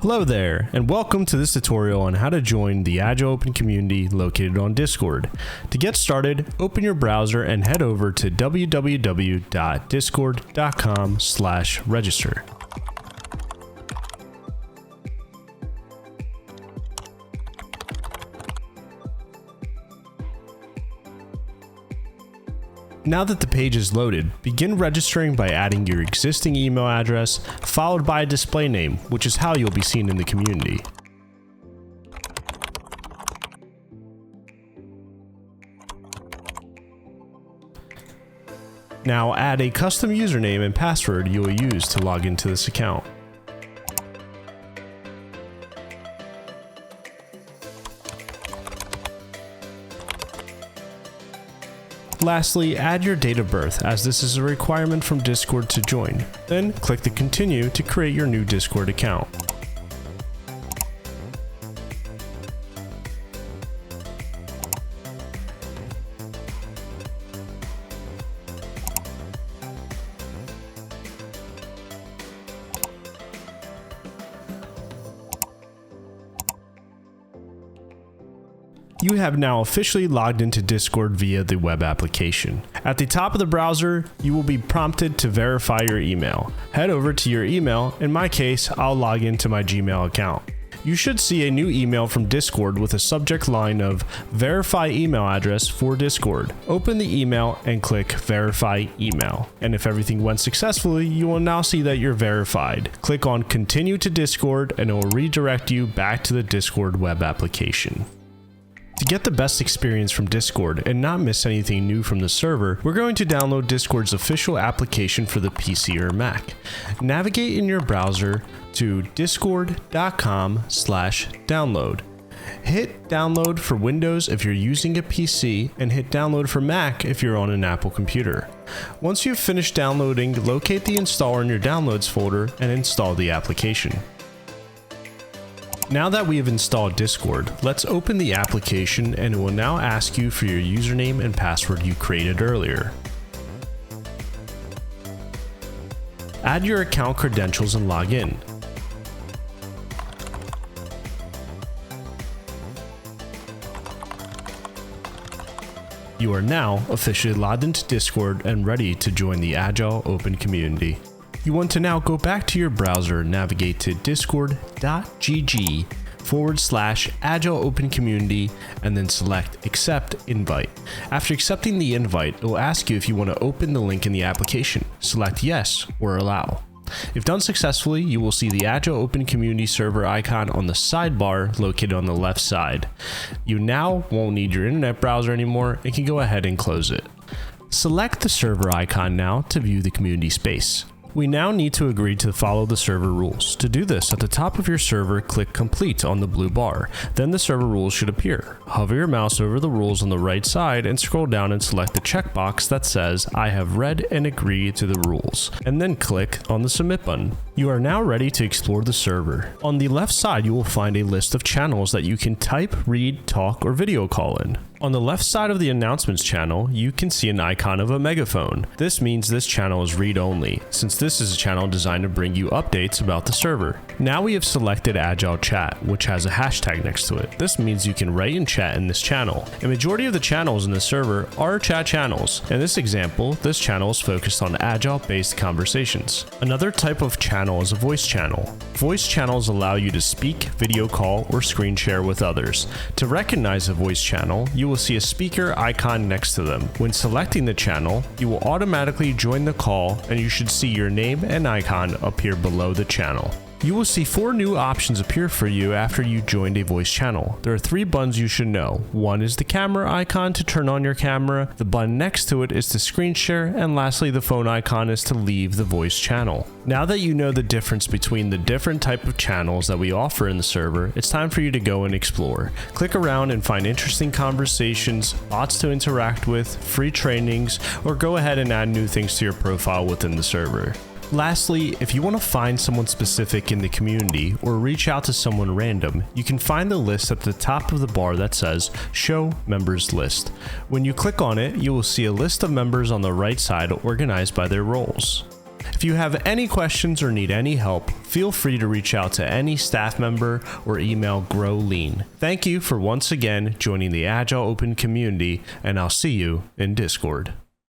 Hello there, and welcome to this tutorial on how to join the Agile Open community located on Discord. To get started, open your browser and head over to www.discord.com/register. Now that the page is loaded, begin registering by adding your existing email address, followed by a display name, which is how you'll be seen in the community. Now add a custom username and password you will use to log into this account. Lastly, add your date of birth, as this is a requirement from Discord to join. Then click the Continue to create your new Discord account. You have now officially logged into Discord via the web application. At the top of the browser, you will be prompted to verify your email. Head over to your email. In my case, I'll log into my Gmail account. You should see a new email from Discord with a subject line of Verify Email Address for Discord. Open the email and click Verify Email. And if everything went successfully, you will now see that you're verified. Click on Continue to Discord and it will redirect you back to the Discord web application. To get the best experience from Discord and not miss anything new from the server, we're going to download Discord's official application for the PC or Mac. Navigate in your browser to discord.com/download. Hit download for Windows if you're using a PC and hit download for Mac if you're on an Apple computer. Once you've finished downloading, locate the installer in your downloads folder and install the application. Now that we have installed Discord, let's open the application and it will now ask you for your username and password you created earlier. Add your account credentials and log in. You are now officially logged into Discord and ready to join the Agile Open community. You want to now go back to your browser and navigate to discord.gg/Agile Open Community and then select Accept Invite. After accepting the invite, it will ask you if you want to open the link in the application. Select Yes or Allow. If done successfully, you will see the Agile Open Community server icon on the sidebar located on the left side. You now won't need your internet browser anymore and can go ahead and close it. Select the server icon now to view the community space. We now need to agree to follow the server rules. To do this, at the top of your server, click Complete on the blue bar. Then the server rules should appear. Hover your mouse over the rules on the right side and scroll down and select the checkbox that says, I have read and agree to the rules. And then click on the Submit button. You are now ready to explore the server. On the left side, you will find a list of channels that you can type, read, talk, or video call in. On the left side of the announcements channel, you can see an icon of a megaphone. This means this channel is read-only, since this is a channel designed to bring you updates about the server. Now we have selected Agile Chat, which has a hashtag next to it. This means you can write and chat in this channel. A majority of the channels in the server are chat channels. In this example, this channel is focused on Agile-based conversations. Another type of channel is a voice channel. Voice channels allow you to speak, video call, or screen share with others. To recognize a voice channel, you will see a speaker icon next to them. When selecting the channel, you will automatically join the call and you should see your name and icon appear below the channel. You will see 4 new options appear for you after you joined a voice channel. There are 3 buttons you should know. One is the camera icon to turn on your camera, the button next to it is to screen share, and lastly the phone icon is to leave the voice channel. Now that you know the difference between the different type of channels that we offer in the server, it's time for you to go and explore. Click around and find interesting conversations, bots to interact with, free trainings, or go ahead and add new things to your profile within the server. Lastly, if you want to find someone specific in the community or reach out to someone random, you can find the list at the top of the bar that says Show Members List. When you click on it, you will see a list of members on the right side organized by their roles. If you have any questions or need any help, feel free to reach out to any staff member or email GrowLean. Thank you for once again joining the Agile Open community, and I'll see you in Discord.